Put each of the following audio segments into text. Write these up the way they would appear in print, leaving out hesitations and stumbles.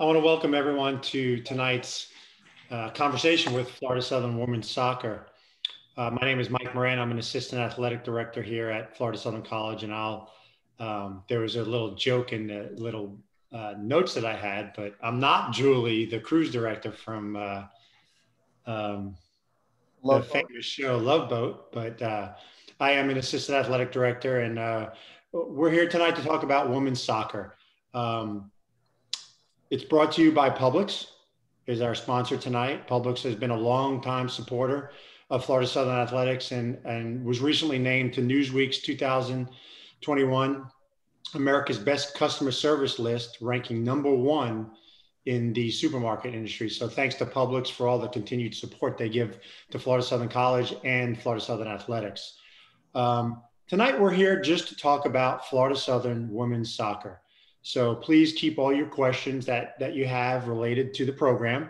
I want to welcome everyone to tonight's conversation with Florida Southern Women's Soccer. My name is Mike Moran. I'm an assistant athletic director here at Florida Southern College, and there was a little joke in the little notes that I had, but I'm not Julie, the cruise director from the famous show Love Boat, but I am an assistant athletic director, and we're here tonight to talk about women's soccer. It's brought to you by Publix, is our sponsor tonight. Publix has been a long-time supporter of Florida Southern Athletics and was recently named to Newsweek's 2021 America's Best Customer Service list, ranking #1 in the supermarket industry. So thanks to Publix for all the continued support they give to Florida Southern College and Florida Southern Athletics. Tonight we're here just to talk about Florida Southern women's soccer. So please keep all your questions that you have related to the program.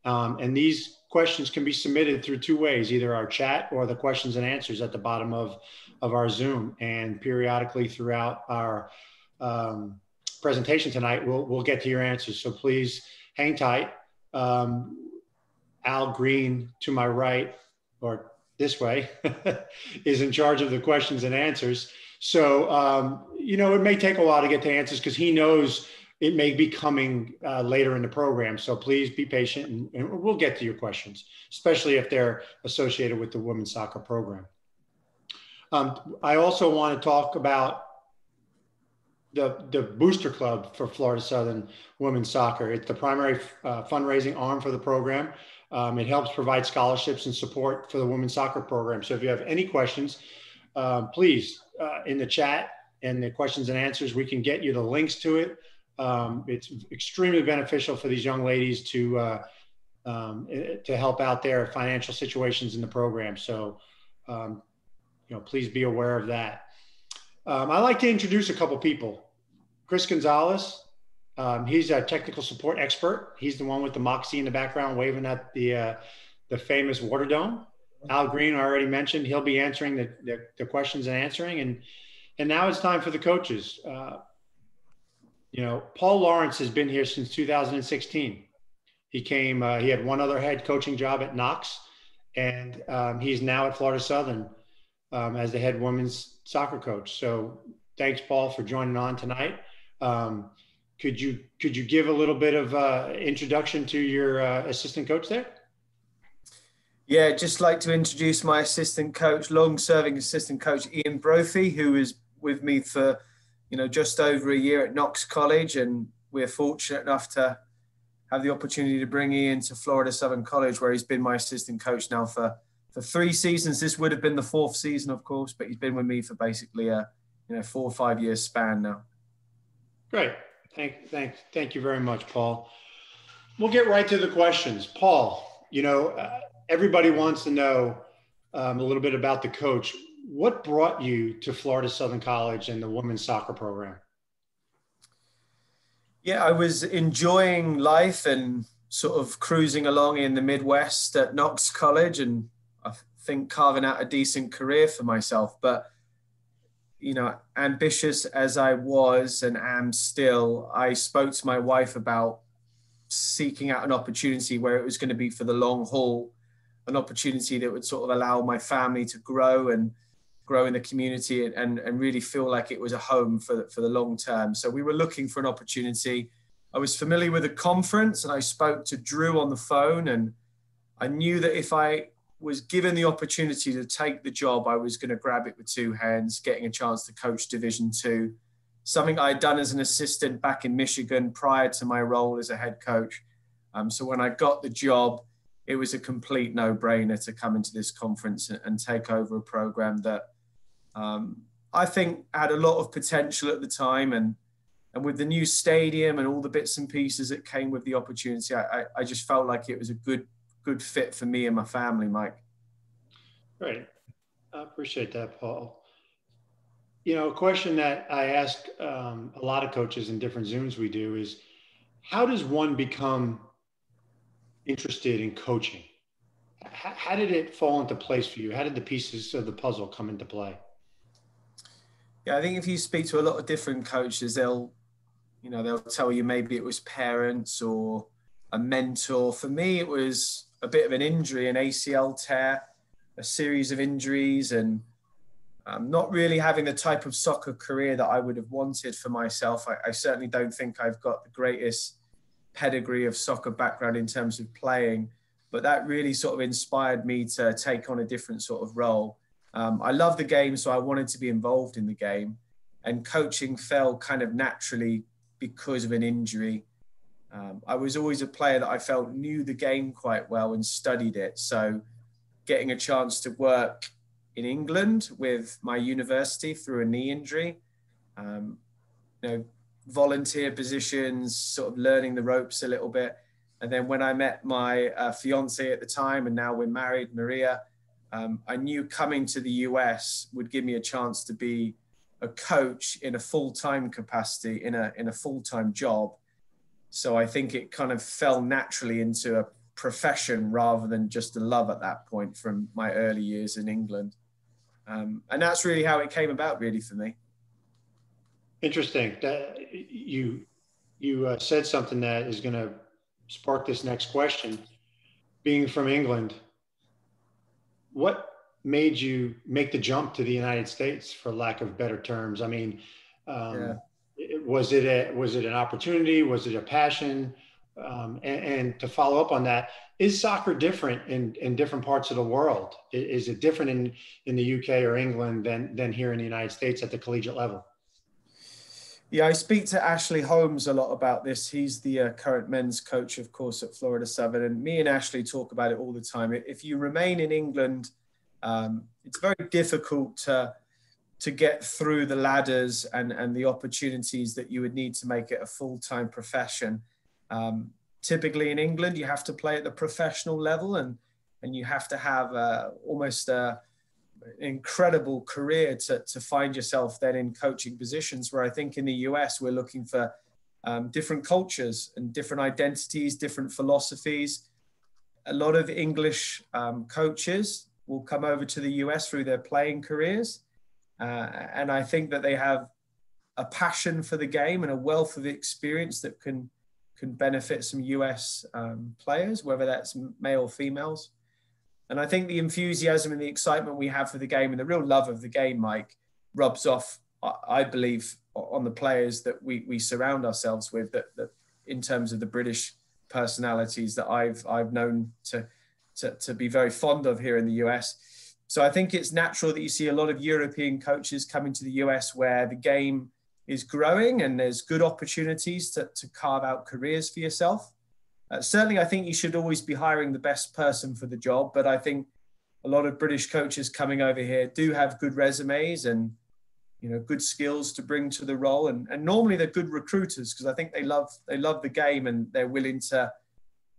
And these questions can be submitted through two ways, either our chat or the questions and answers at the bottom of our Zoom. And periodically throughout our presentation tonight, we'll get to your answers. So please hang tight. Al Green to my right, or this way, is in charge of the questions and answers. So, it may take a while to get to answers because he knows it may be coming later in the program. So please be patient and we'll get to your questions, especially if they're associated with the women's soccer program. I also want to talk about the Booster Club for Florida Southern women's soccer. It's the primary fundraising arm for the program. It helps provide scholarships and support for the women's soccer program. So if you have any questions, please, in the chat and the questions and answers, we can get you the links to it. It's extremely beneficial for these young ladies to help out their financial situations in the program. So, please be aware of that. I'd like to introduce a couple people. Chris Gonzalez, he's a technical support expert. He's the one with the Moxie in the background waving at the famous water dome. Al Green, I already mentioned, he'll be answering the questions and answering. And now it's time for the coaches. Paul Lawrence has been here since 2016. He had one other head coaching job at Knox, and he's now at Florida Southern as the head women's soccer coach. So thanks, Paul, for joining on tonight. Could you give a little bit of introduction to your assistant coach there? Yeah, just like to introduce my assistant coach, long-serving assistant coach, Ian Brophy, who is with me for, just over a year at Knox College. And we're fortunate enough to have the opportunity to bring Ian to Florida Southern College, where he's been my assistant coach now for 3 seasons. This would have been the 4th season, of course, but he's been with me for basically a 4 or 5 year span now. Great. Thank you very much, Paul. We'll get right to the questions. Paul, everybody wants to know a little bit about the coach. What brought you to Florida Southern College and the women's soccer program? Yeah, I was enjoying life and sort of cruising along in the Midwest at Knox College, and I think carving out a decent career for myself. But, ambitious as I was and am still, I spoke to my wife about seeking out an opportunity where it was going to be for the long haul, an opportunity that would sort of allow my family to grow in the community and really feel like it was a home for the long term. So we were looking for an opportunity. I was familiar with the conference and I spoke to Drew on the phone, and I knew that if I was given the opportunity to take the job, I was going to grab it with 2 hands, getting a chance to coach Division II, something I had done as an assistant back in Michigan prior to my role as a head coach. So when I got the job, it was a complete no-brainer to come into this conference and take over a program that I think had a lot of potential at the time. And with the new stadium and all the bits and pieces that came with the opportunity, I just felt like it was a good fit for me and my family, Mike. Great. I appreciate that, Paul. A question that I ask a lot of coaches in different Zooms we do is, how does one become interested in coaching? How did it fall into place for you? How did the pieces of the puzzle come into play? Yeah, I think if you speak to a lot of different coaches, they'll You know, they'll tell you maybe it was parents or a mentor. For me, it was a bit of an injury, an ACL tear, a series of injuries, and not really having the type of soccer career that I would have wanted for myself. I certainly don't think I've got the greatest pedigree of soccer background in terms of playing, but that really sort of inspired me to take on a different sort of role. I love the game, so I wanted to be involved in the game, and coaching fell kind of naturally because of an injury. I was always a player that I felt knew the game quite well and studied it. So getting a chance to work in England with my university through a knee injury, you know, volunteer positions, sort of learning the ropes a little bit. And then when I met my fiance at the time, and now we're married, Maria, I knew coming to the US would give me a chance to be a coach in a full-time capacity, in a full-time job. So I think it kind of fell naturally into a profession rather than just a love at that point from my early years in England. And that's really how it came about, really, for me. Interesting. You said something that is going to spark this next question. Being from England, what made you make the jump to the United States, for lack of better terms? I mean, was it an opportunity? Was it a passion? And to follow up on that, is soccer different in different parts of the world? Is it different in the UK or England than here in the United States at the collegiate level? Yeah, I speak to Ashley Holmes a lot about this. He's the current men's coach, of course, at Florida Southern. And me and Ashley talk about it all the time. If you remain in England, it's very difficult to get through the ladders and the opportunities that you would need to make it a full-time profession. Typically in England, you have to play at the professional level, and you have to have almost an incredible career to find yourself then in coaching positions, where I think in the US, we're looking for different cultures and different identities, different philosophies. A lot of English coaches will come over to the US through their playing careers. And I think that they have a passion for the game and a wealth of experience that can benefit some US players, whether that's male or females. And I think the enthusiasm and the excitement we have for the game and the real love of the game, Mike, rubs off, I believe, on the players that we surround ourselves with, that in terms of the British personalities that I've known to be very fond of here in the US. So I think it's natural that you see a lot of European coaches coming to the US, where the game is growing and there's good opportunities to carve out careers for yourself. Certainly, I think you should always be hiring the best person for the job, but I think a lot of British coaches coming over here do have good resumes and, you know, good skills to bring to the role. And normally they're good recruiters, because I think they love the game and they're willing to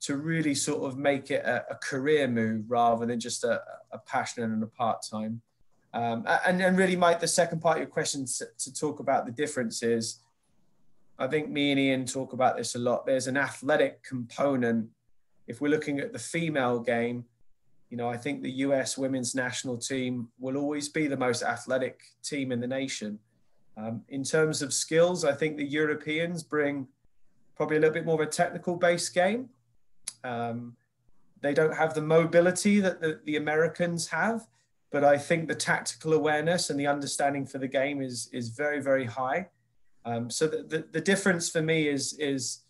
really sort of make it a career move rather than just a passion and a part-time. And really, Mike, the second part of your question to talk about the differences, I think me and Ian talk about this a lot. There's an athletic component. If we're looking at the female game, you know, I think the US women's national team will always be the most athletic team in the nation. In terms of skills, I think the Europeans bring probably a little bit more of a technical based game. They don't have the mobility that the Americans have, but I think the tactical awareness and the understanding for the game is very, very high. So the difference for me is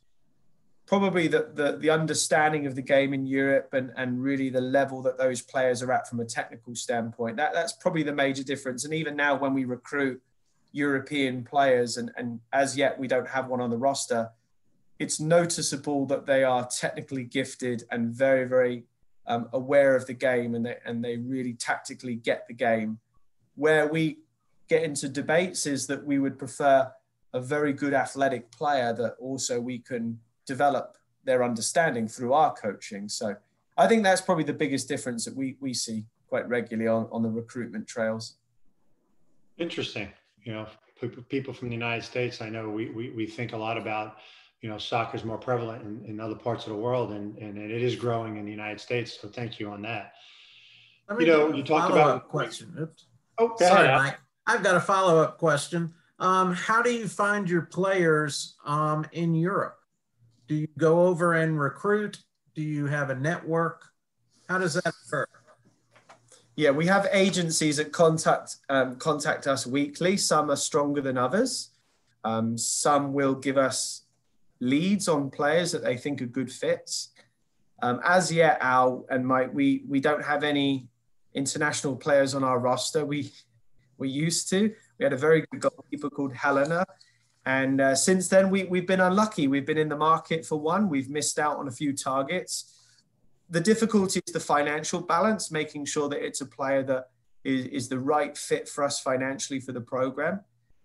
probably the understanding of the game in Europe and really the level that those players are at from a technical standpoint. That's probably the major difference. And even now when we recruit European players, and as yet we don't have one on the roster, it's noticeable that they are technically gifted and very, very aware of the game, and they really tactically get the game. Where we get into debates is that we would prefer a very good athletic player that also we can develop their understanding through our coaching. So I think that's probably the biggest difference that we see quite regularly on the recruitment trails. Interesting. You know, people from the United States, I know we think a lot about, you know, soccer is more prevalent in other parts of the world, and it is growing in the United States. So thank you on that. You know, you talked about question. Oops. Oh, sorry, Mike. I've got a follow-up question. How do you find your players in Europe? Do you go over and recruit? Do you have a network? How does that occur? Yeah, we have agencies that contact us weekly. Some are stronger than others. Some will give us leads on players that they think are good fits. As yet, Al and Mike, we don't have any international players on our roster. We used to. We had a very good goalkeeper called Helena. And since then, we've been unlucky. We've been in the market for one. We've missed out on a few targets. The difficulty is the financial balance, making sure that it's a player that is the right fit for us financially for the program.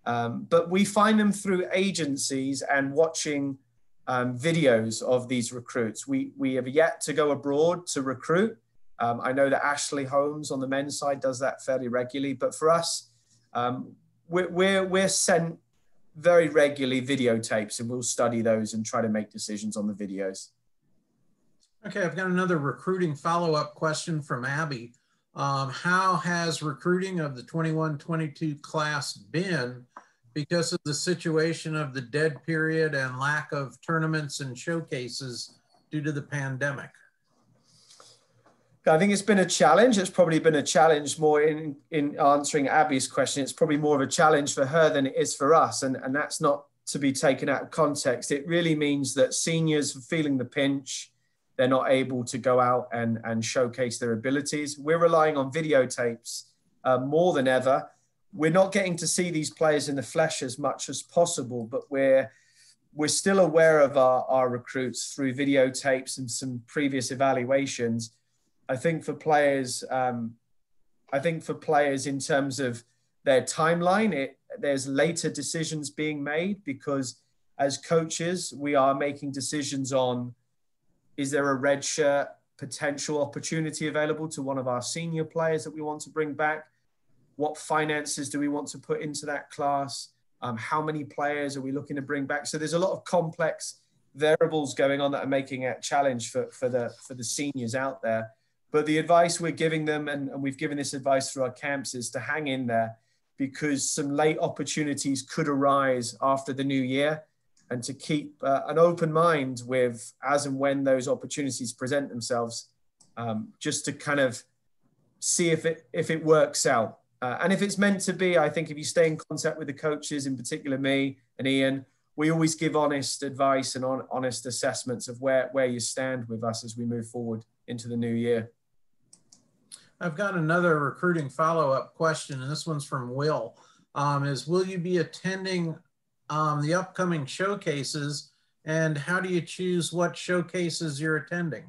But we find them through agencies and watching videos of these recruits. We have yet to go abroad to recruit. I know that Ashley Holmes on the men's side does that fairly regularly, but for us, we're sent very regularly videotapes, and we'll study those and try to make decisions on the videos. Okay, I've got another recruiting follow-up question from Abby. How has recruiting of the 21-22 class been because of the situation of the dead period and lack of tournaments and showcases due to the pandemic? I think it's been a challenge. It's probably been a challenge more in answering Abby's question. It's probably more of a challenge for her than it is for us. And that's not to be taken out of context. It really means that seniors are feeling the pinch. They're not able to go out and showcase their abilities. We're relying on videotapes more than ever. We're not getting to see these players in the flesh as much as possible, but we're still aware of our recruits through videotapes and some previous evaluations. I think for players in terms of their timeline, there's later decisions being made because as coaches, we are making decisions on, is there a red shirt potential opportunity available to one of our senior players that we want to bring back? What finances do we want to put into that class? How many players are we looking to bring back? So there's a lot of complex variables going on that are making it a challenge for the seniors out there. But the advice we're giving them, and we've given this advice through our camps, is to hang in there because some late opportunities could arise after the new year, and to keep an open mind with as and when those opportunities present themselves, just to kind of see if it works out. And if it's meant to be, I think if you stay in contact with the coaches, in particular me and Ian, we always give honest advice and honest assessments of where you stand with us as we move forward into the new year. I've got another recruiting follow-up question, and this one's from Will. Will you be attending the upcoming showcases, and how do you choose what showcases you're attending?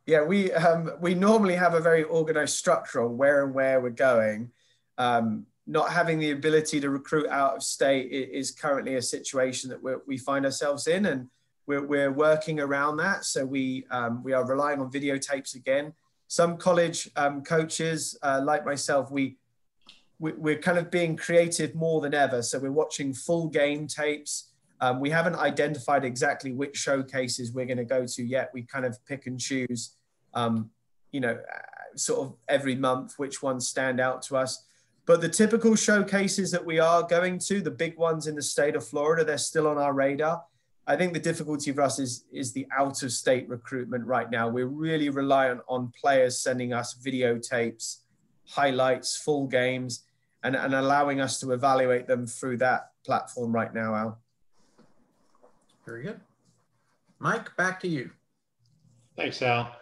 Yeah, we normally have a very organized structure on where we're going. Not having the ability to recruit out of state is currently a situation that we find ourselves in, and we're working around that. So we are relying on videotapes again. Some college coaches, like myself, we're kind of being creative more than ever. So we're watching full game tapes. We haven't identified exactly which showcases we're going to go to yet. We kind of pick and choose, sort of every month, which ones stand out to us. But the typical showcases that we are going to, the big ones in the state of Florida, they're still on our radar. I think the difficulty for us is the out-of-state recruitment right now. We're really reliant on players sending us videotapes, highlights, full games, and allowing us to evaluate them through that platform right now, Al. Very good. Mike, back to you. Thanks, Al.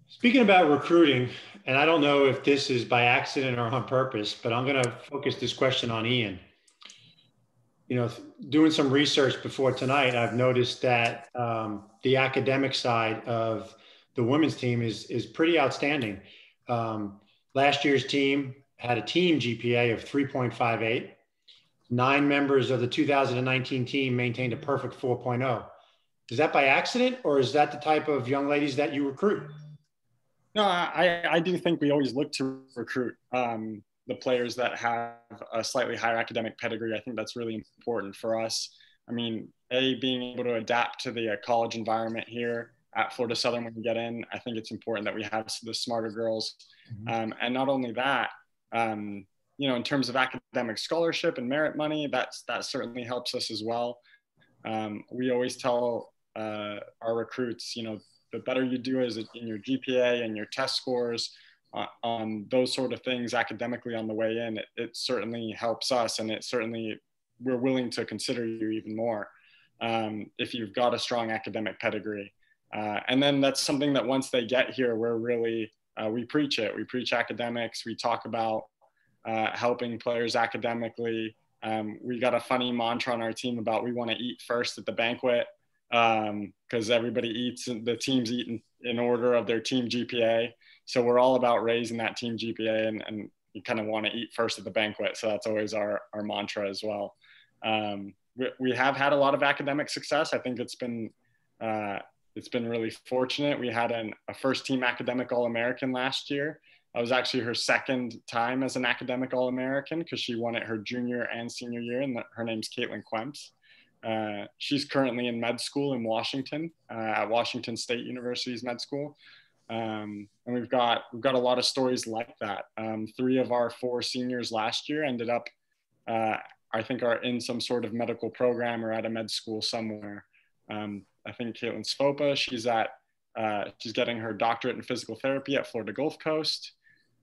Speaking about recruiting, and I don't know if this is by accident or on purpose, but I'm going to focus this question on Ian. Doing some research before tonight, I've noticed that the academic side of the women's team is pretty outstanding. Last year's team had a team GPA of 3.58. 9 members of the 2019 team maintained a perfect 4.0. Is that by accident, or is that the type of young ladies that you recruit? No, I do think we always look to recruit the players that have a slightly higher academic pedigree. I think that's really important for us. I mean, being able to adapt to the college environment here at Florida Southern when we get in, I think it's important that we have the smarter girls. And not only that, in terms of academic scholarship and merit money, that certainly helps us as well. We always tell our recruits, the better you do is in your GPA and your test scores, on those sort of things academically on the way in, it certainly helps us, and we're willing to consider you even more if you've got a strong academic pedigree. And then that's something that once they get here, we're really, we preach it. We preach academics. We talk about helping players academically. We got a funny mantra on our team about we want to eat first at the banquet, because everybody eats, the teams eat in order of their team GPA. So we're all about raising that team GPA, and you kind of want to eat first at the banquet. So that's always our mantra as well. We have had a lot of academic success. I think it's been really fortunate. We had a first team academic All-American last year. I was actually her second time as an academic All-American, because she won it her junior and senior year, and her name's Caitlin Quemps. She's currently in med school in Washington, at Washington State University's med school. And we've got a lot of stories like that. 3 of our 4 seniors last year ended up, I think, are in some sort of medical program or at a med school somewhere. I think Caitlin Svopa, she's getting her doctorate in physical therapy at Florida Gulf Coast.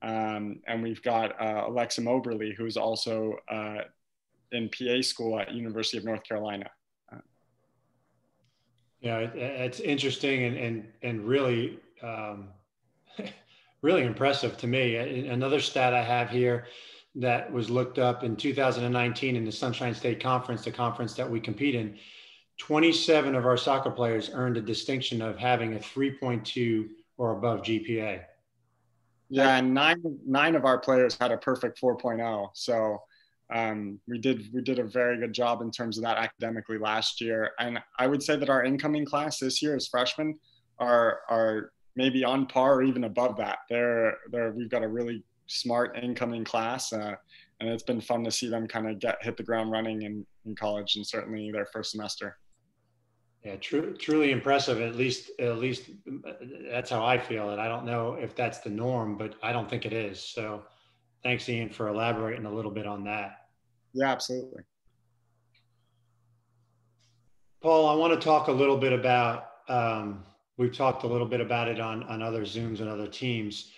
And we've got Alexa Moberly, who's also in PA school at University of North Carolina. Yeah, it's interesting and really, really impressive to me. Another stat I have here that was looked up in 2019 in the Sunshine State Conference, the conference that we compete in, 27 of our soccer players earned a distinction of having a 3.2 or above GPA. Yeah, and nine of our players had a perfect 4.0. So we did a very good job in terms of that academically last year. And I would say that our incoming class this year as freshmen are maybe on par or even above that. We've got a really smart incoming class, and it's been fun to see them kind of hit the ground running in college, and certainly their first semester. Yeah, truly impressive. At least that's how I feel it. I don't know if that's the norm, but I don't think it is. So thanks, Ian, for elaborating a little bit on that. Yeah, absolutely. Paul, I want to talk a little bit about, we've talked a little bit about it on other Zooms and other teams.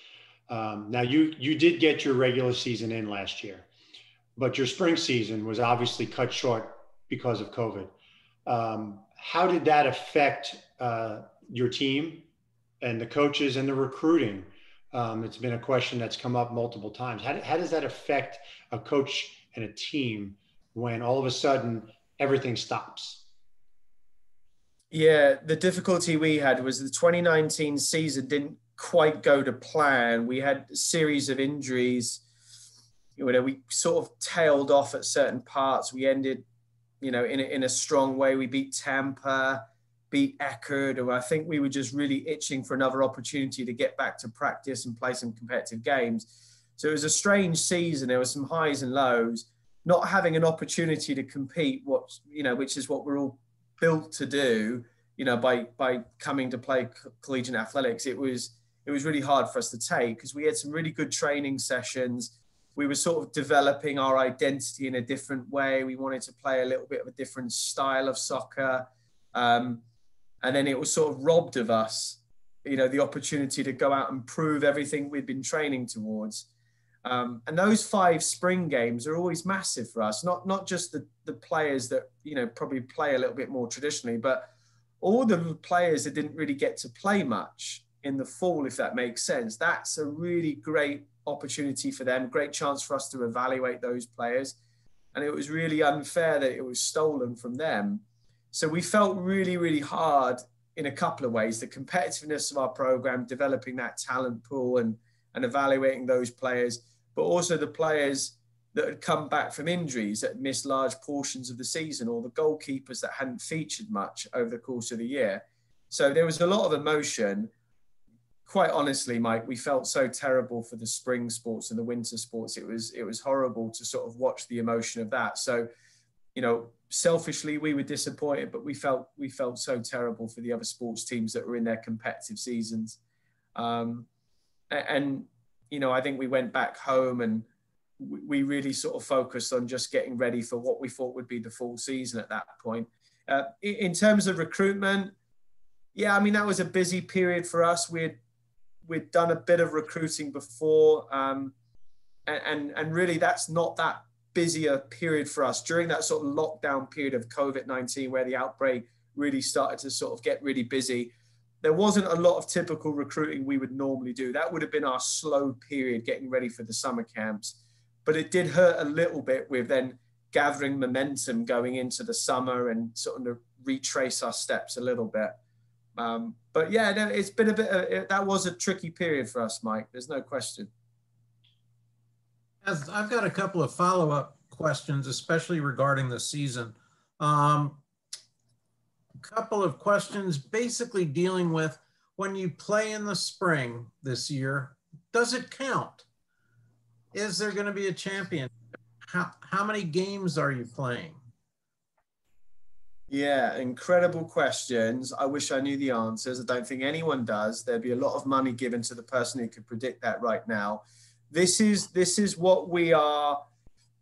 Now you did get your regular season in last year, but your spring season was obviously cut short because of COVID. How did that affect your team and the coaches and the recruiting? It's been a question that's come up multiple times. How does that affect a coach and a team when all of a sudden everything stops? Yeah, the difficulty we had was the 2019 season didn't quite go to plan. We had a series of injuries. We sort of tailed off at certain parts. We ended, in a strong way. We beat Tampa, beat Eckerd, and I think we were just really itching for another opportunity to get back to practice and play some competitive games. So it was a strange season. There were some highs and lows. Not having an opportunity to compete, which is what we're all built to do, by coming to play collegiate athletics, it was really hard for us to take, because we had some really good training sessions. We were sort of developing our identity in a different way. We wanted to play a little bit of a different style of soccer. And then it was sort of robbed of us, the opportunity to go out and prove everything we'd been training towards. And those 5 spring games are always massive for us, not just the players that, probably play a little bit more traditionally, but all the players that didn't really get to play much in the fall, if that makes sense. That's a really great opportunity for them, great chance for us to evaluate those players. And it was really unfair that it was stolen from them. So we felt really, really hard in a couple of ways: the competitiveness of our program, developing that talent pool and evaluating those players, but also the players that had come back from injuries, that missed large portions of the season, or the goalkeepers that hadn't featured much over the course of the year. So there was a lot of emotion. Quite honestly, Mike, we felt so terrible for the spring sports and the winter sports. It was horrible to sort of watch the emotion of that. So, selfishly, we were disappointed, but we felt so terrible for the other sports teams that were in their competitive seasons. I think we went back home and we really sort of focused on just getting ready for what we thought would be the full season at that point. In terms of recruitment, yeah, I mean, that was a busy period for us. We'd done a bit of recruiting before, and really that's not that busy a period for us during that sort of lockdown period of COVID-19 where the outbreak really started to sort of get really busy. There wasn't a lot of typical recruiting we would normally do. That would have been our slow period getting ready for the summer camps. But it did hurt a little bit with then gathering momentum going into the summer and sort of retrace our steps a little bit. But yeah, no, it's been a bit, that was a tricky period for us, Mike. There's no question. As I've got a couple of follow-up questions, especially regarding the season. Couple of questions basically dealing with when you play in the spring this year, does it count? Is there going to be a champion? How many games are you playing? Yeah, incredible questions. I wish I knew the answers. I don't think anyone does. There'd be a lot of money given to the person who could predict that right now. This is what we are.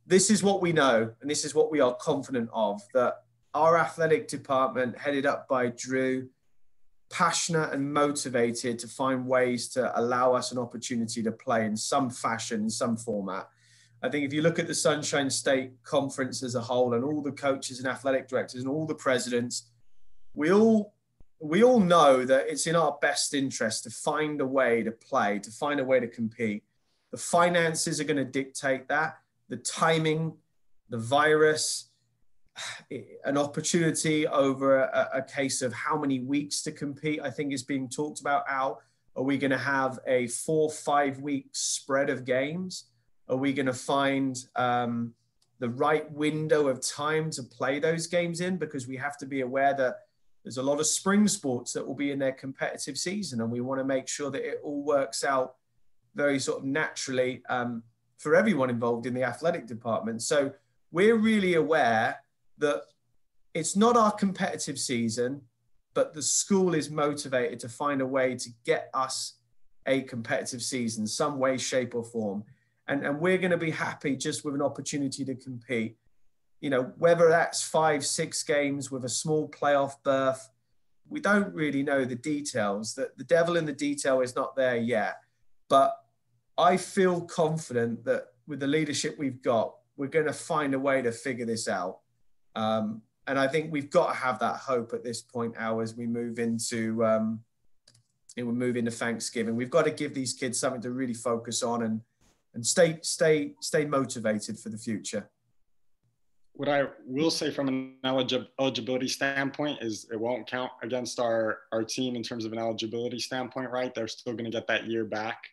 This is what we know, and this is what we are confident of, that our athletic department, headed up by Drew, passionate and motivated to find ways to allow us an opportunity to play in some fashion, in some format. I think if you look at the Sunshine State Conference as a whole and all the coaches and athletic directors and all the presidents, we all know that it's in our best interest to find a way to play, to find a way to compete. The finances are going to dictate that, the timing, the virus, an opportunity over a case of how many weeks to compete, I think is being talked about. Are we going to have a 4-5 week spread of games? Are we going to find the right window of time to play those games in? Because we have to be aware that there's a lot of spring sports that will be in their competitive season, and we want to make sure that it all works out very sort of naturally for everyone involved in the athletic department. So we're really aware that it's not our competitive season, but the school is motivated to find a way to get us a competitive season, some way, shape or form. And we're going to be happy just with an opportunity to compete, you know, whether that's 5-6 games with a small playoff berth. We don't really know the details. That the devil in the detail is not there yet. But I feel confident that with the leadership we've got, we're going to find a way to figure this out. And I think we've got to have that hope at this point, Al, as we move into Thanksgiving. We've got to give these kids something to really focus on and stay motivated for the future. What I will say from an eligibility standpoint is it won't count against our team in terms of an eligibility standpoint, right? They're still going to get that year back.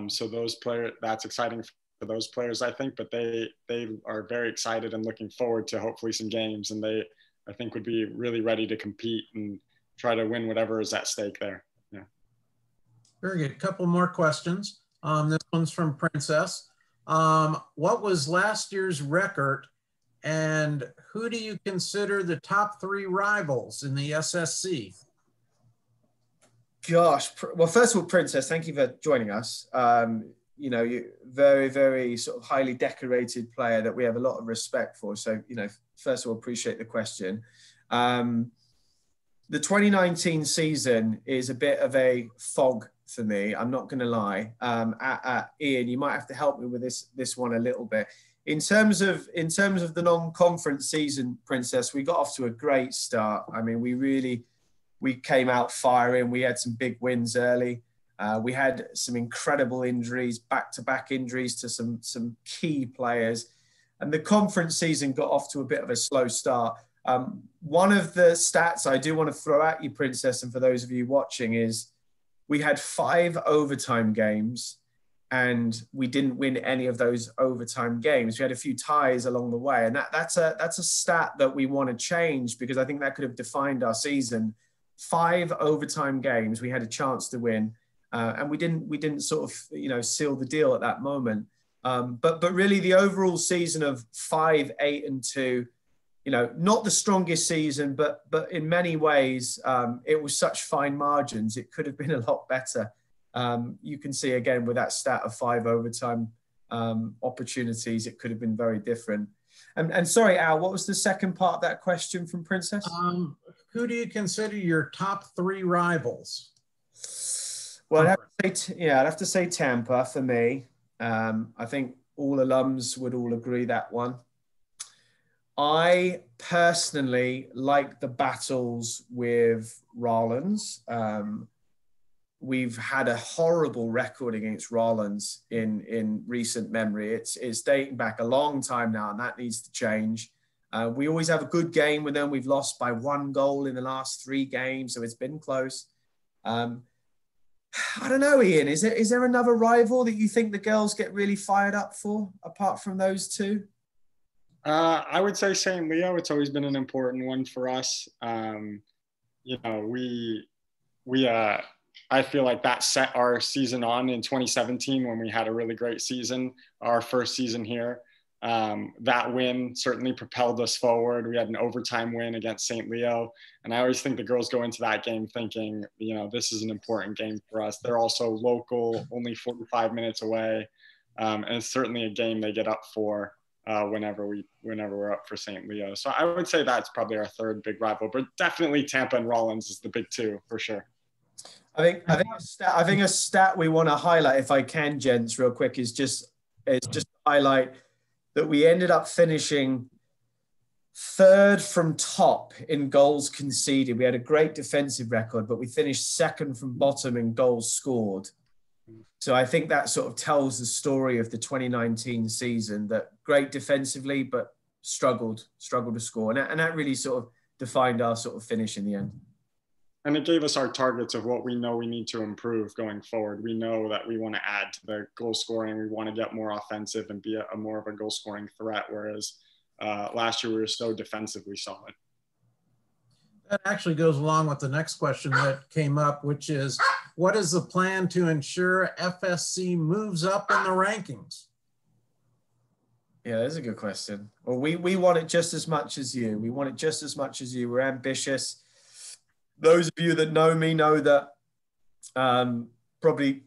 So those players, that's exciting for those players, I think, but they are very excited and looking forward to hopefully some games, and they, I think, would be really ready to compete and try to win whatever is at stake there. Yeah. Very good. Couple more questions. This one's from Princess. What was last year's record, and who do you consider the top 3 rivals in the SSC? Gosh, well, first of all, Princess, thank you for joining us. You know, you very, very sort of highly decorated player that we have a lot of respect for. So, you know, first of all, appreciate the question. The 2019 season is a bit of a fog for me. I'm not going to lie. Ian, you might have to help me with this one a little bit. In terms of the non-conference season, Princess, we got off to a great start. I mean, we came out firing. We had some big wins early. We had some incredible injuries, back-to-back injuries to some key players. And the conference season got off to a bit of a slow start. One of the stats I do want to throw at you, Princess, and for those of you watching, is we had 5 overtime games and we didn't win any of those overtime games. We had a few ties along the way. And that's a stat that we want to change, because I think that could have defined our season. 5 overtime games we had a chance to win. And we didn't sort of, you know, seal the deal at that moment. But really the overall season of 5-8-2, you know, not the strongest season, but in many ways, it was such fine margins. It could have been a lot better. You can see again with that stat of 5 overtime opportunities, it could have been very different. And sorry, Al, what was the second part of that question from Princess? Who do you consider your top 3 rivals? Well, I'd have to say Tampa for me. I think all alums would all agree that one. I personally like the battles with Rollins. We've had a horrible record against Rollins in recent memory. It's dating back a long time now, and that needs to change. We always have a good game with them. We've lost by 1 goal in the last 3 games, so it's been close. I don't know, Ian. Is there another rival that you think the girls get really fired up for, apart from those 2? I would say St. Leo. It's always been an important one for us. I feel like that set our season on in 2017 when we had a really great season, our first season here. That win certainly propelled us forward. We had an overtime win against St. Leo. And I always think the girls go into that game thinking, this is an important game for us. They're also local, only 45 minutes away. And it's certainly a game they get up for whenever we're up for St. Leo. So I would say that's probably our 3rd big rival, but definitely Tampa and Rollins is the big 2 for sure. I think a stat we want to highlight, if I can, gents, real quick, is just highlight that we ended up finishing 3rd from top in goals conceded. We had a great defensive record, but we finished 2nd from bottom in goals scored. So I think that sort of tells the story of the 2019 season, that great defensively, but struggled to score. And that really sort of defined our sort of finish in the end. And it gave us our targets of what we know we need to improve going forward. We know that we want to add to the goal scoring. We want to get more offensive and be a more of a goal scoring threat. Whereas last year we were so defensively solid. That actually goes along with the next question that came up, which is, what is the plan to ensure FSC moves up in the rankings? Yeah, that's a good question. Well, we want it just as much as you. We want it just as much as you. We're ambitious. Those of you that know me know that probably,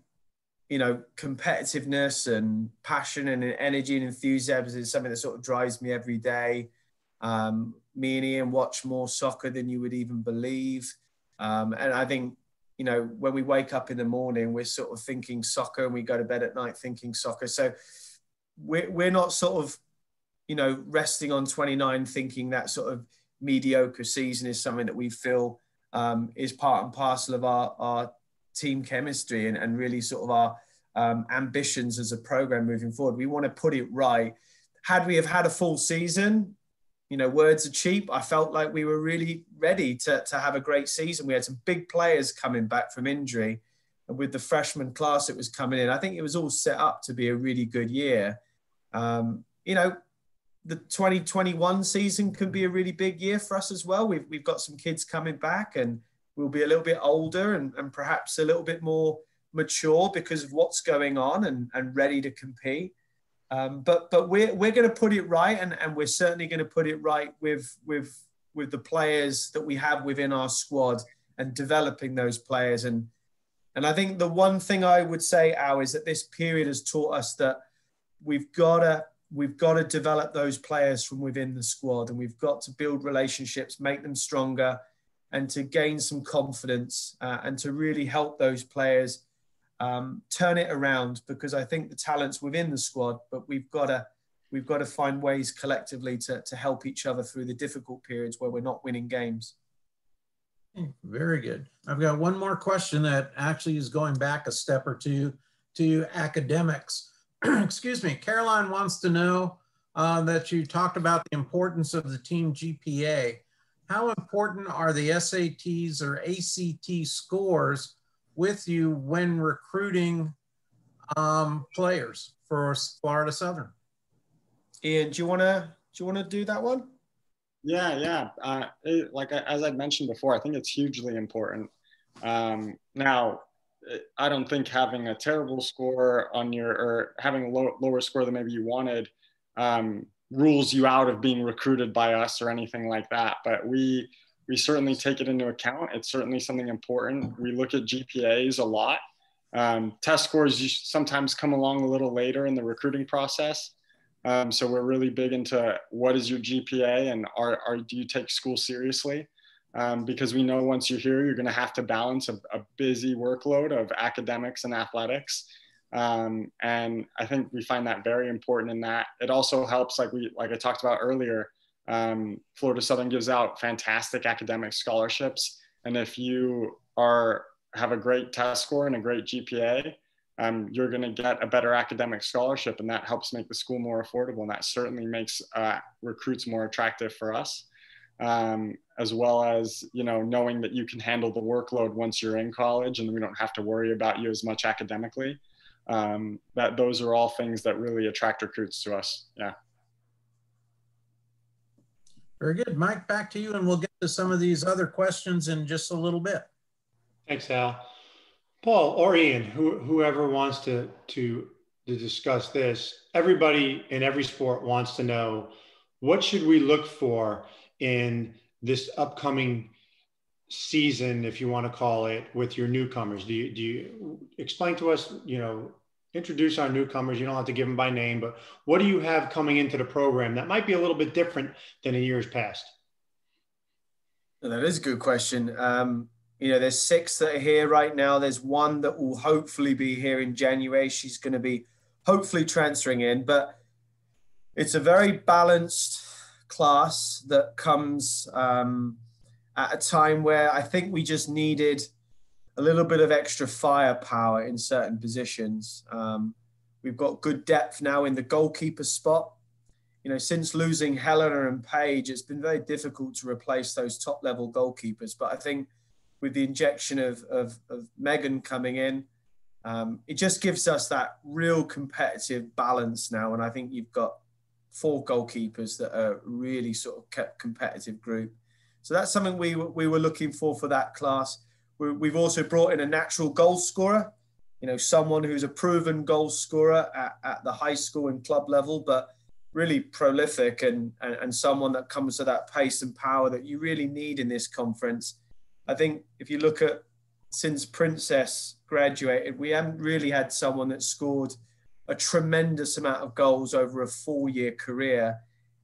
competitiveness and passion and energy and enthusiasm is something that sort of drives me every day. Me and Ian watch more soccer than you would even believe. And I think, when we wake up in the morning, we're sort of thinking soccer, and we go to bed at night thinking soccer. So we're not sort of, resting on 29 thinking that sort of mediocre season is something that we feel is part and parcel of our team chemistry and really sort of our ambitions as a program moving forward. We want to put it right. Had we have had a full season, words are cheap. I felt like we were really ready to have a great season. We had some big players coming back from injury, and with the freshman class that was coming in, I think it was all set up to be a really good year. The 2021 season can be a really big year for us as well. We've got some kids coming back, and we'll be a little bit older and perhaps a little bit more mature because of what's going on and ready to compete. But we're going to put it right, and we're certainly going to put it right with the players that we have within our squad and developing those players. And I think the one thing I would say, Al, is that this period has taught us that we've got to develop those players from within the squad, and we've got to build relationships, make them stronger, and to gain some confidence and to really help those players turn it around, because I think the talent's within the squad, but we've got to find ways collectively to help each other through the difficult periods where we're not winning games. Very good. I've got one more question that actually is going back a step or two to academics. Excuse me. Caroline wants to know that you talked about the importance of the team GPA. How important are the SATs or ACT scores with you when recruiting players for Florida Southern? Ian, do you want to do that one? Yeah. As I mentioned before, I think it's hugely important. Now, I don't think having a terrible score or having a lower score than maybe you wanted rules you out of being recruited by us or anything like that. But we certainly take it into account. It's certainly something important. We look at GPAs a lot. Test scores sometimes come along a little later in the recruiting process. So we're really big into what is your GPA and do you take school seriously? Because we know once you're here, you're going to have to balance a busy workload of academics and athletics. And I think we find that very important in that. It also helps, like I talked about earlier, Florida Southern gives out fantastic academic scholarships. And if you have a great test score and a great GPA, you're going to get a better academic scholarship, and that helps make the school more affordable. And that certainly makes recruits more attractive for us. As well as, knowing that you can handle the workload once you're in college and we don't have to worry about you as much academically. That those are all things that really attract recruits to us. Yeah. Very good. Mike, back to you, and we'll get to some of these other questions in just a little bit. Thanks, Al. Paul or Ian, whoever wants to discuss this, everybody in every sport wants to know, what should we look for in this upcoming season, if you want to call it, with your newcomers? Do you explain to us, introduce our newcomers? You don't have to give them by name, but what do you have coming into the program that might be a little bit different than in years past? That is a good question. There's 6 that are here right now. There's 1 that will hopefully be here in January. She's going to be hopefully transferring in, but it's a very balanced class that comes at a time where I think we just needed a little bit of extra firepower in certain positions. We've got good depth now in the goalkeeper spot. Since losing Helena and Paige, it's been very difficult to replace those top level goalkeepers. But I think with the injection of Megan coming in, it just gives us that real competitive balance now. And I think you've got 4 goalkeepers that are really sort of competitive group. So that's something we were looking for that class. We've also brought in a natural goal scorer, someone who's a proven goal scorer at the high school and club level, but really prolific and someone that comes to that pace and power that you really need in this conference. I think if you look at since Princess graduated, we haven't really had someone that scored a tremendous amount of goals over a 4-year career.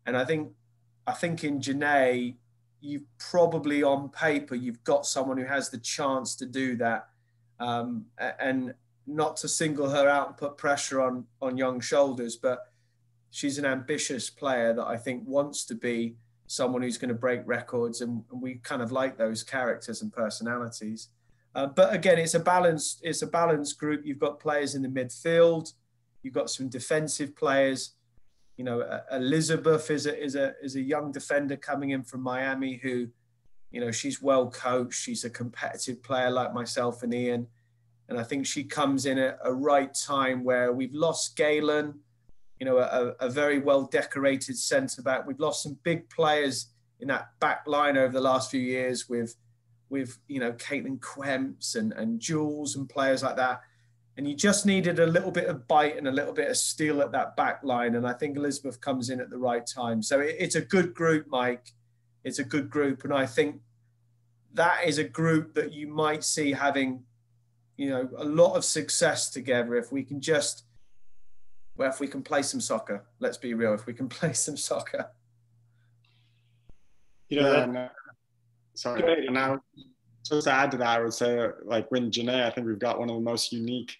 And I think in Janae, you've probably on paper, you've got someone who has the chance to do that. And not to single her out and put pressure on young shoulders, but she's an ambitious player that I think wants to be someone who's going to break records. And we kind of like those characters and personalities. But again, it's a balanced group. You've got players in the midfield. You've got some defensive players. Elizabeth is a young defender coming in from Miami who, she's well coached. She's a competitive player like myself and Ian. And I think she comes in at a right time where we've lost Galen, a very well decorated centre back. We've lost some big players in that back line over the last few years with Caitlin Quemps and Jules and players like that. And you just needed a little bit of bite and a little bit of steel at that back line. And I think Elizabeth comes in at the right time. So it's a good group, Mike. It's a good group. And I think that is a group that you might see having, a lot of success together if we can play some soccer. Let's be real. If we can play some soccer. Sorry. And now, just to add to that, I would say, like, when Janae, I think we've got one of the most unique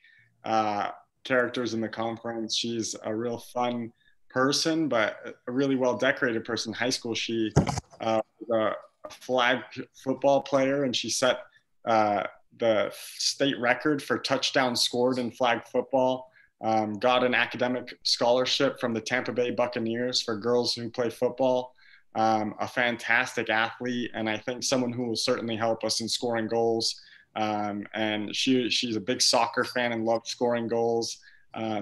characters in the conference. She's a real fun person, but a really well decorated person. In high school, she was a flag football player, and she set the state record for touchdowns scored in flag football. Got an academic scholarship from the Tampa Bay Buccaneers for girls who play football. A fantastic athlete, and I think someone who will certainly help us in scoring goals. And she's a big soccer fan and loves scoring goals.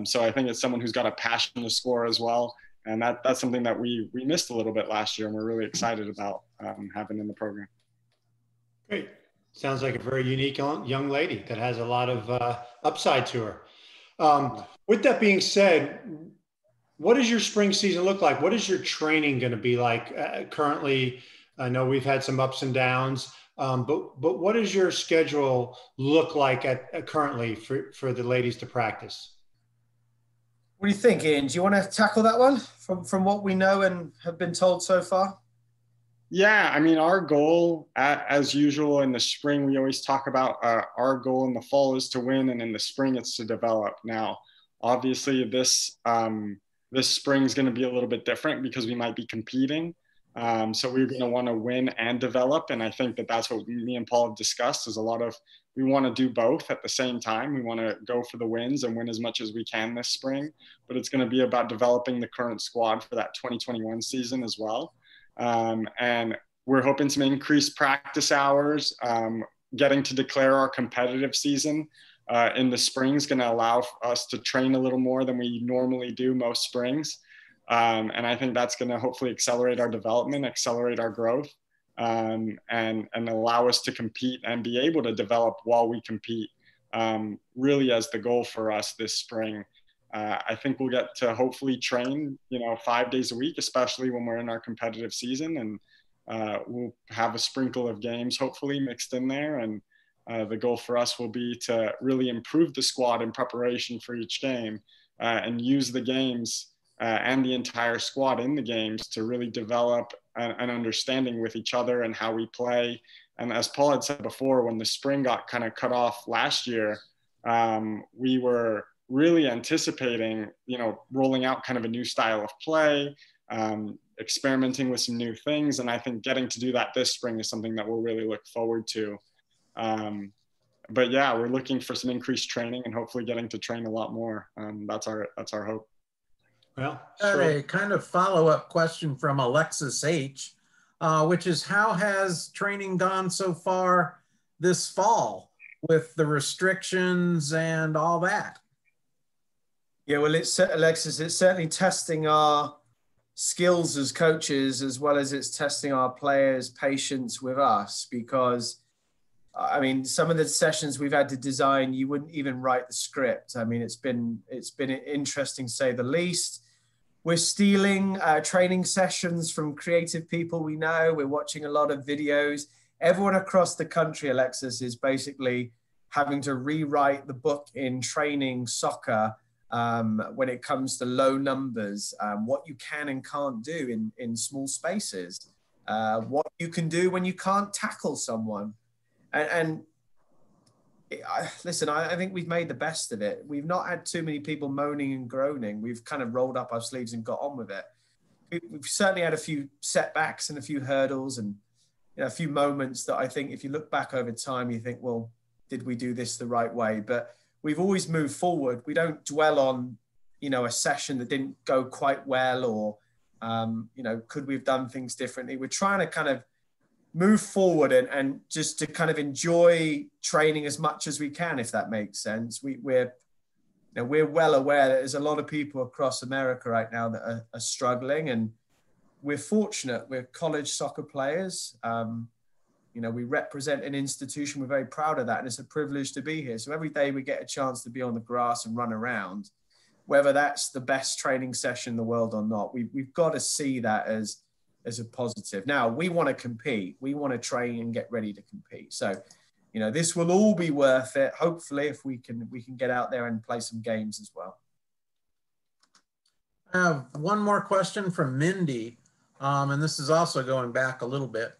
So I think it's someone who's got a passion to score as well. And that's something that we missed a little bit last year, and we're really excited about having in the program. Great. Sounds like a very unique young lady that has a lot of upside to her. With that being said, what does your spring season look like? What is your training going to be like? Currently, I know we've had some ups and downs. But what does your schedule look like currently for the ladies to practice? What do you think, Ian? Do you want to tackle that one from what we know and have been told so far? Yeah, I mean, our goal, as usual, in the spring, we always talk about our goal in the fall is to win, and in the spring, it's to develop. Now, obviously, this spring is going to be a little bit different because we might be competing. So we're going to want to win and develop, and I think that's what me and Paul have discussed. Is we want to do both at the same time. We want to go for the wins and win as much as we can this spring, but it's going to be about developing the current squad for that 2021 season as well. And we're hoping to increase practice hours. Getting to declare our competitive season in the spring is going to allow us to train a little more than we normally do most springs. And I think that's going to hopefully accelerate our development, accelerate our growth, and allow us to compete and be able to develop while we compete, really as the goal for us this spring. I think we'll get to hopefully train, 5 days a week, especially when we're in our competitive season, and we'll have a sprinkle of games hopefully mixed in there. And the goal for us will be to really improve the squad in preparation for each game, and use the games and the entire squad in the games to really develop an understanding with each other and how we play. And as Paul had said before, when the spring got kind of cut off last year, we were really anticipating, rolling out kind of a new style of play, experimenting with some new things. And I think getting to do that this spring is something that we'll really look forward to. But yeah, we're looking for some increased training and hopefully getting to train a lot more. That's our hope. Well, a kind of follow-up question from Alexis H, which is, how has training gone so far this fall with the restrictions and all that? Yeah, well, Alexis, it's certainly testing our skills as coaches, as well as it's testing our players' patience with us, because I mean, some of the sessions we've had to design, you wouldn't even write the script. I mean, it's been interesting, to say the least. We're stealing training sessions from creative people we know. We're watching a lot of videos. Everyone across the country, Alexis, is basically having to rewrite the book in training soccer when it comes to low numbers, what you can and can't do in small spaces, what you can do when you can't tackle someone. Listen, I think we've made the best of it. We've not had too many people moaning and groaning. We've kind of rolled up our sleeves and got on with it. We've certainly had a few setbacks and a few hurdles and a few moments that I think if you look back over time, you think, well, did we do this the right way? But we've always moved forward. We don't dwell on, a session that didn't go quite well, or, could we have done things differently? We're trying to kind of move forward and just to kind of enjoy training as much as we can, if that makes sense. We're well aware that there's a lot of people across America right now that are struggling, and we're fortunate. We're college soccer players. We represent an institution. We're very proud of that, and it's a privilege to be here. So every day we get a chance to be on the grass and run around, whether that's the best training session in the world or not. We've got to see that as a positive. Now, we want to compete. We want to train and get ready to compete. So, this will all be worth it, hopefully, if we can get out there and play some games as well. I have one more question from Mindy, and this is also going back a little bit.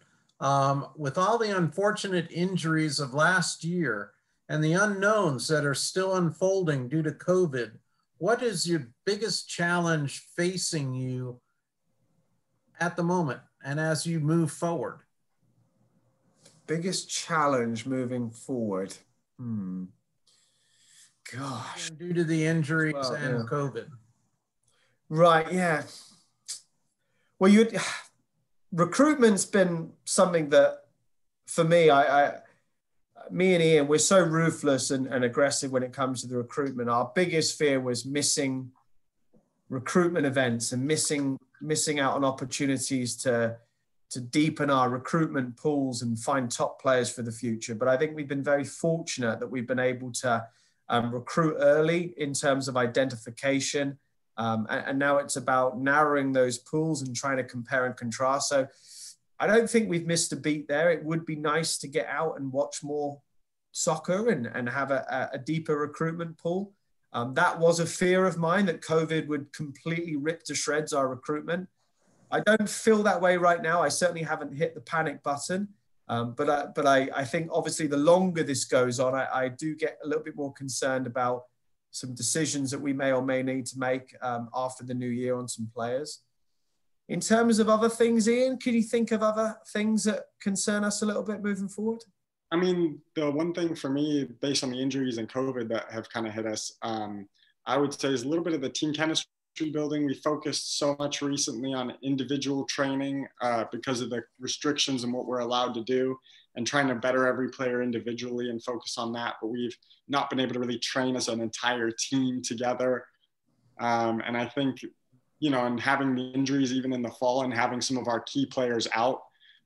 With all the unfortunate injuries of last year and the unknowns that are still unfolding due to COVID, what is your biggest challenge facing you at the moment and as you move forward? Biggest challenge moving forward? Gosh. Due to the injuries and COVID. Right, yeah. Well, recruitment's been something that, for me, me and Ian, we're so ruthless and aggressive when it comes to the recruitment. Our biggest fear was missing recruitment events and missing out on opportunities to deepen our recruitment pools and find top players for the future. But I think we've been very fortunate that we've been able to recruit early in terms of identification. And now it's about narrowing those pools and trying to compare and contrast. So I don't think we've missed a beat there. It would be nice to get out and watch more soccer and have a deeper recruitment pool. That was a fear of mine, that COVID would completely rip to shreds our recruitment. I don't feel that way right now. I certainly haven't hit the panic button. But I think obviously the longer this goes on, I do get a little bit more concerned about some decisions that we may or may need to make after the new year on some players. In terms of other things, Ian, can you think of other things that concern us a little bit moving forward? I mean, the one thing for me, based on the injuries and COVID that have kind of hit us, I would say is a little bit of the team chemistry building. We focused so much recently on individual training because of the restrictions and what we're allowed to do, and trying to better every player individually and focus on that. But we've not been able to really train as an entire team together. And I think, you know, and having the injuries even in the fall and having some of our key players out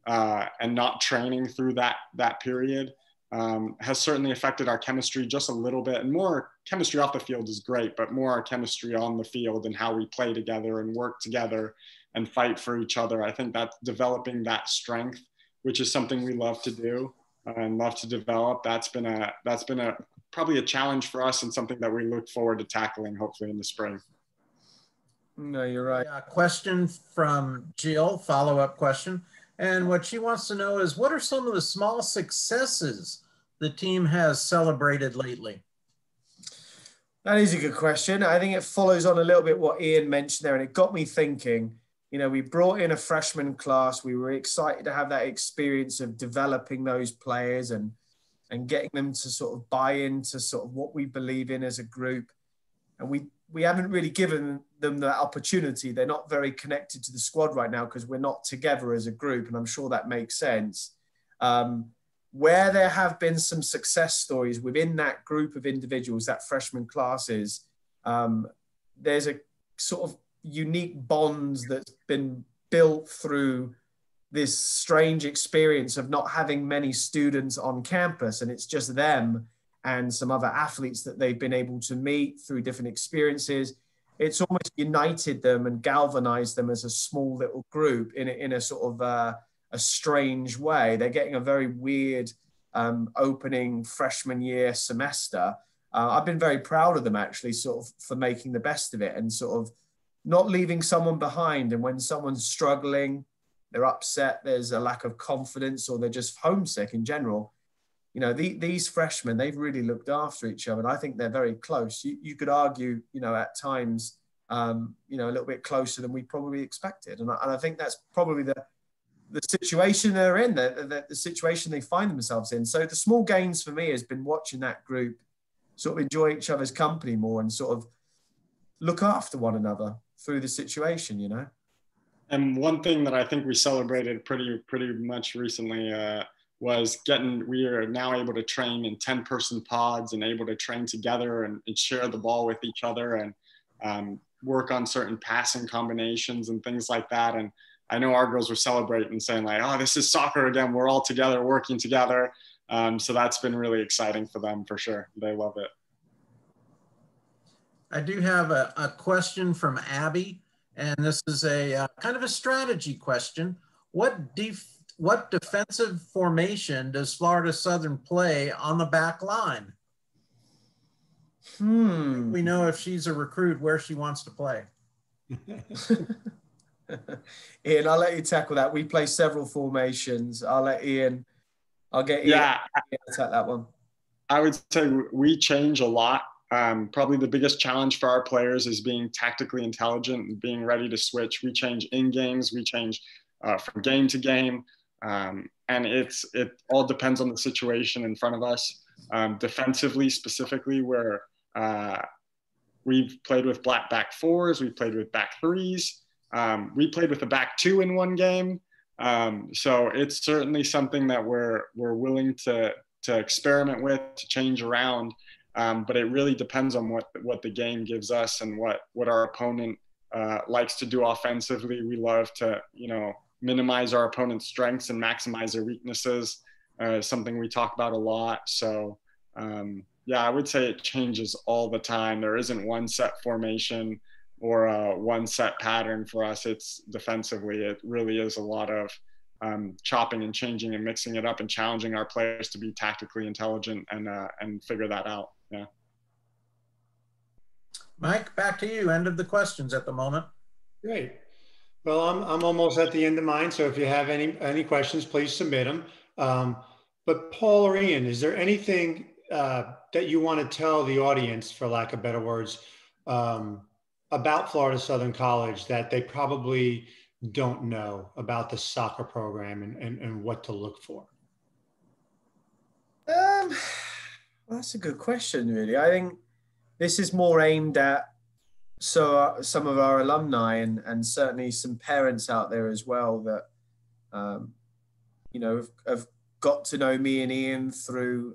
and not training through that period has certainly affected our chemistry just a little bit. And more chemistry off the field is great, but more our chemistry on the field and how we play together and work together and fight for each other. I think that developing that strength, which is something we love to do and love to develop, that's been probably a challenge for us and something that we look forward to tackling hopefully in the spring. No, you're right. A question from Jill, follow-up question. And what she wants to know is, what are some of the small successes the team has celebrated lately? That is a good question. I think it follows on a little bit what Ian mentioned there, and it got me thinking. You know, we brought in a freshman class. We were excited to have that experience of developing those players and getting them to sort of buy into sort of what we believe in as a group. And we haven't really given them that opportunity. They're not very connected to the squad right now because we're not together as a group, and I'm sure that makes sense. Where there have been some success stories within that group of individuals, that freshman classes, there's a sort of unique bonds that's been built through this strange experience of not having many students on campus, and it's just them and some other athletes that they've been able to meet through different experiences. It's almost united them and galvanized them as a small little group in a sort of a strange way. They're getting a very weird opening freshman year semester. I've been very proud of them actually, sort of for making the best of it and sort of not leaving someone behind. And when someone's struggling, they're upset, there's a lack of confidence, or they're just homesick in general, you know, these freshmen, they've really looked after each other. And I think they're very close. You could argue, you know, at times, you know, a little bit closer than we probably expected. And I think that's probably the situation they're in, the situation they find themselves in. So the small gains for me has been watching that group sort of enjoy each other's company more and sort of look after one another through the situation, you know. And one thing that I think we celebrated pretty much recently was we are now able to train in 10-person pods and able to train together and share the ball with each other and work on certain passing combinations and things like that. And I know our girls were celebrating saying like, oh, this is soccer again. We're all together, working together. So that's been really exciting for them for sure. They love it. I do have a question from Abby, and this is a kind of a strategy question. What defensive formation does Florida Southern play on the back line? We know if she's a recruit where she wants to play. Ian, I'll let you tackle that. We play several formations. I'll get Ian to attack that one. I would say we change a lot. Probably the biggest challenge for our players is being tactically intelligent and being ready to switch. We change in games, we change from game to game. And it all depends on the situation in front of us. Defensively, specifically, where we've played with back fours, we played with back threes, we played with a back two in one game. So it's certainly something that we're willing to experiment with, to change around. But it really depends on what the game gives us and what our opponent likes to do offensively. We love to, you know, minimize our opponent's strengths and maximize their weaknesses, something we talk about a lot. So, yeah, I would say it changes all the time. There isn't one set formation or one set pattern for us. It's defensively. It really is a lot of chopping and changing and mixing it up and challenging our players to be tactically intelligent and figure that out. Yeah. Mike, back to you. End of the questions at the moment. Great. Well, I'm almost at the end of mine. So if you have any questions, please submit them. But Paul or Ian, is there anything that you want to tell the audience, for lack of better words, about Florida Southern College that they probably don't know about the soccer program and what to look for? Well, that's a good question, really. I think this is more aimed at some of our alumni and certainly some parents out there as well that, have got to know me and Ian through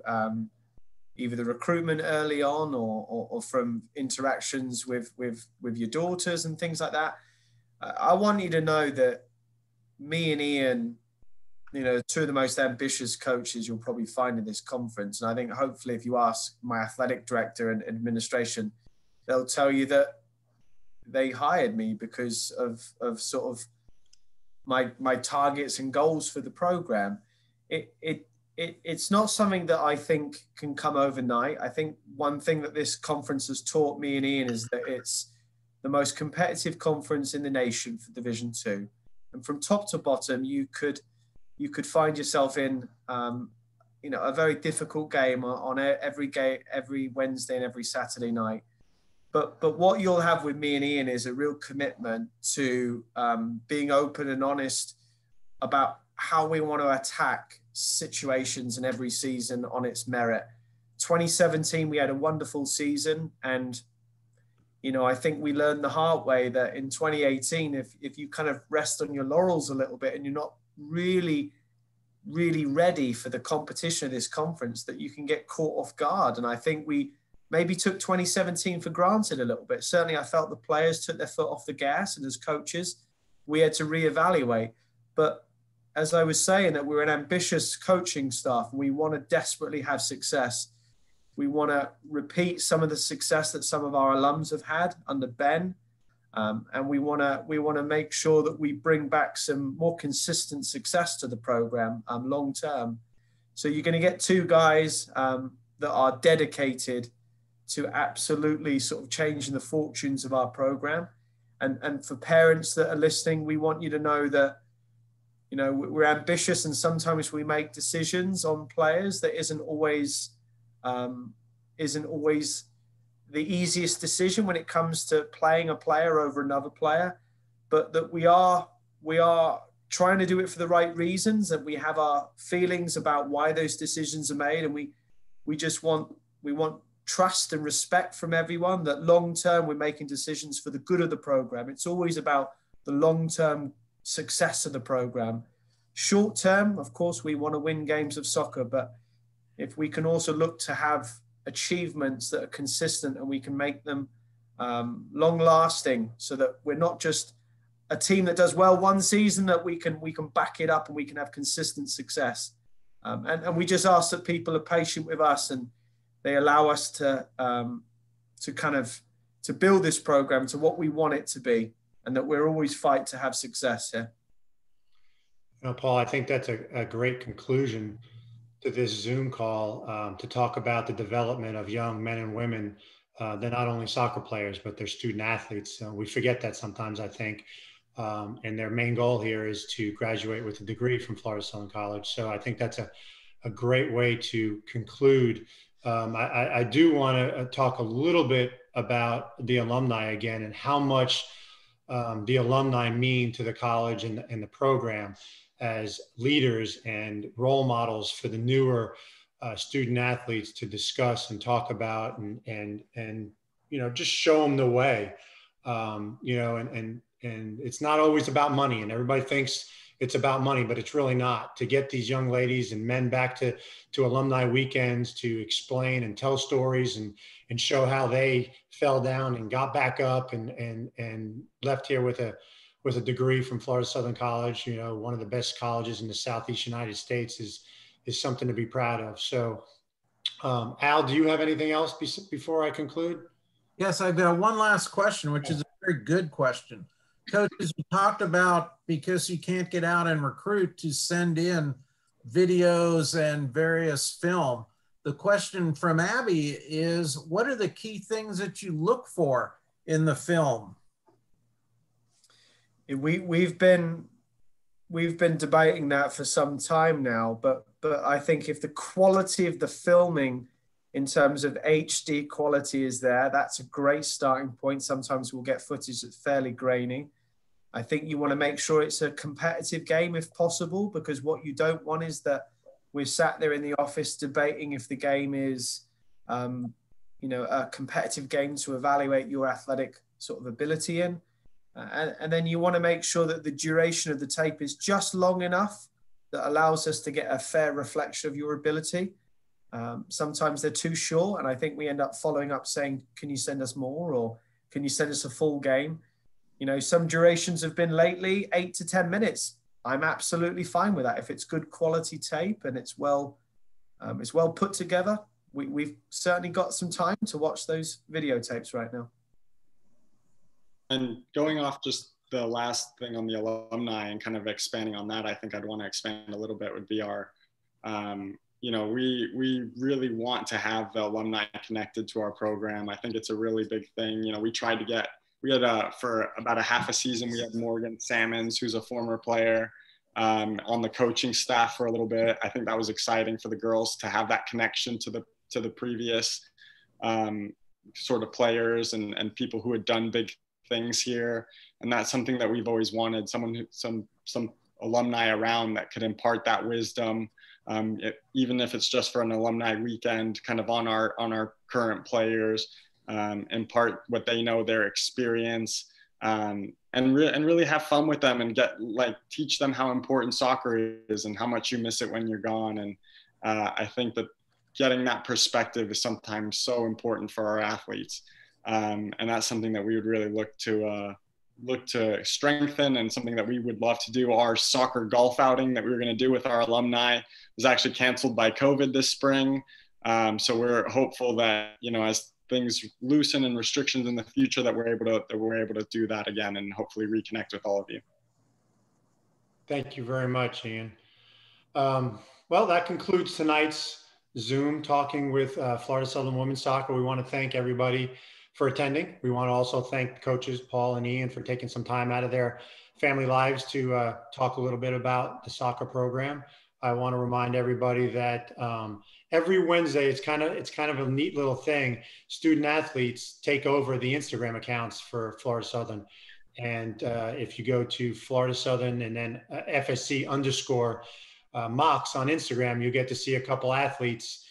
either the recruitment early on or from interactions with your daughters and things like that. I want you to know that me and Ian, two of the most ambitious coaches you'll probably find in this conference. And I think hopefully if you ask my athletic director and administration, they'll tell you that they hired me because of sort of my targets and goals for the program. It's not something that I think can come overnight. I think one thing that this conference has taught me and Ian is that it's the most competitive conference in the nation for Division II. And from top to bottom, you could find yourself in, a very difficult game on every Wednesday and every Saturday night. But what you'll have with me and Ian is a real commitment to being open and honest about how we want to attack situations in every season on its merit. 2017, we had a wonderful season. And, I think we learned the hard way that in 2018, if you kind of rest on your laurels a little bit and you're not really, really ready for the competition of this conference, that you can get caught off guard. And I think we maybe took 2017 for granted a little bit. Certainly I felt the players took their foot off the gas, and as coaches, we had to reevaluate. But as I was saying, that we're an ambitious coaching staff, and we want to desperately have success. We want to repeat some of the success that some of our alums have had under Ben. And we want to make sure that we bring back some more consistent success to the program long term. So you're going to get two guys that are dedicated to absolutely sort of changing the fortunes of our program. And for parents that are listening, we want you to know that, we're ambitious, and sometimes we make decisions on players that isn't always the easiest decision when it comes to playing a player over another player, but that we are trying to do it for the right reasons, and we have our feelings about why those decisions are made. And we want trust and respect from everyone that long term we're making decisions for the good of the program. It's always about the long term success of the program. Short term, of course, we want to win games of soccer, but if we can also look to have achievements that are consistent and we can make them long lasting, so that we're not just a team that does well one season, that we can back it up and we can have consistent success. And we just ask that people are patient with us and they allow us to build this program to what we want it to be, and that we're always fight to have success here. Paul, I think that's a great conclusion to this Zoom call, to talk about the development of young men and women. They're not only soccer players, but they're student athletes. We forget that sometimes, I think. And their main goal here is to graduate with a degree from Florida Southern College. So I think that's a great way to conclude. I do want to talk a little bit about the alumni again, and how much the alumni mean to the college and the program as leaders and role models for the newer student athletes to discuss and talk about and just show them the way. And it's not always about money, and everybody thinks it's about money, but it's really not. To get these young ladies and men back to alumni weekends to explain and tell stories and show how they fell down and got back up and left here with a degree from Florida Southern College, one of the best colleges in the Southeast United States, is something to be proud of. So, Al, do you have anything else before I conclude? Yes, I've got one last question, which is a very good question. Coaches, you talked about, because you can't get out and recruit, to send in videos and various film. The question from Abby is, what are the key things that you look for in the film? We've been debating that for some time now, but I think if the quality of the filming in terms of HD quality is there, that's a great starting point. Sometimes we'll get footage that's fairly grainy. I think you want to make sure it's a competitive game if possible, because what you don't want is that we're sat there in the office debating if the game is, a competitive game to evaluate your athletic sort of ability in. And then you want to make sure that the duration of the tape is just long enough that allows us to get a fair reflection of your ability. Sometimes they're too short, and I think we end up following up saying, can you send us more, or can you send us a full game? Some durations have been lately 8 to 10 minutes. I'm absolutely fine with that. If it's good quality tape and it's well put together, we've certainly got some time to watch those videotapes right now. And going off just the last thing on the alumni and kind of expanding on that, I think I'd want to expand a little bit would be our, we really want to have the alumni connected to our program. I think it's a really big thing. We had for about a half a season, we had Morgan Salmons, who's a former player, on the coaching staff for a little bit. I think that was exciting for the girls to have that connection to the previous sort of players and people who had done big things here. And that's something that we've always wanted, some alumni around that could impart that wisdom, even if it's just for an alumni weekend, kind of on our current players, impart what they know, their experience, and really have fun with them and teach them how important soccer is and how much you miss it when you're gone. And I think that getting that perspective is sometimes so important for our athletes. And that's something that we would really look to strengthen, and something that we would love to do. Our soccer golf outing that we were going to do with our alumni was actually canceled by COVID this spring. So we're hopeful that, as things loosen and restrictions in the future, that we're able to do that again and hopefully reconnect with all of you. Thank you very much, Ian. Well, that concludes tonight's Zoom talking with Florida Southern Women's Soccer. We want to thank everybody for attending. We want to also thank coaches Paul and Ian for taking some time out of their family lives to talk a little bit about the soccer program. I want to remind everybody that every Wednesday, it's kind of a neat little thing. Student athletes take over the Instagram accounts for Florida Southern. And if you go to Florida Southern and then FSC _mocks on Instagram, you get to see a couple athletes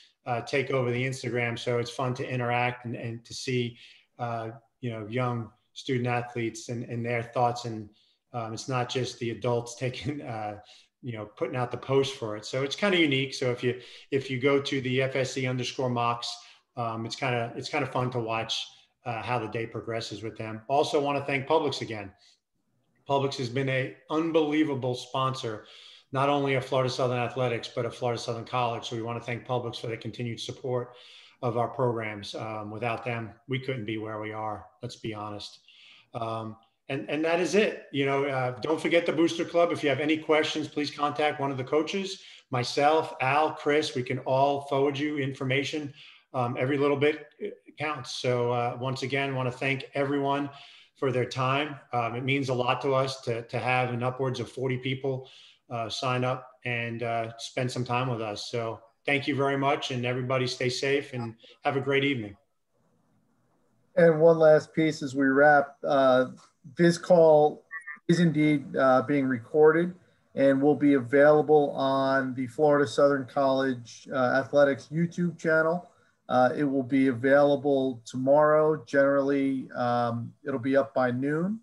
take over the Instagram. So it's fun to interact and to see, young student athletes and their thoughts. And it's not just the adults taking, putting out the post for it. So it's kind of unique. So if you go to the FSC _mocks, it's kind of fun to watch how the day progresses with them. Also want to thank Publix again. Publix has been an unbelievable sponsor, not only of Florida Southern Athletics, but of Florida Southern College. So we want to thank Publix for the continued support of our programs. Without them, we couldn't be where we are. Let's be honest. And that is it. Don't forget the Booster Club. If you have any questions, please contact one of the coaches, myself, Al, Chris. We can all forward you information. Every little bit counts. So once again, I want to thank everyone for their time. It means a lot to us to have an upwards of 40 people sign up and spend some time with us. So thank you very much, and everybody stay safe and have a great evening. And one last piece as we wrap, this call is indeed being recorded and will be available on the Florida Southern College Athletics YouTube channel. It will be available tomorrow. Generally, it'll be up by noon.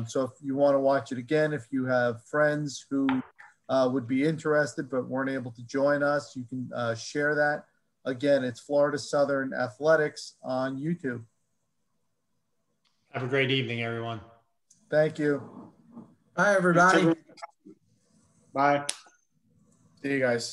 So if you want to watch it again, if you have friends who would be interested but weren't able to join us, you can share that. Again, it's Florida Southern Athletics on YouTube. Have a great evening, everyone. Thank you. Bye, everybody. Bye. See you guys.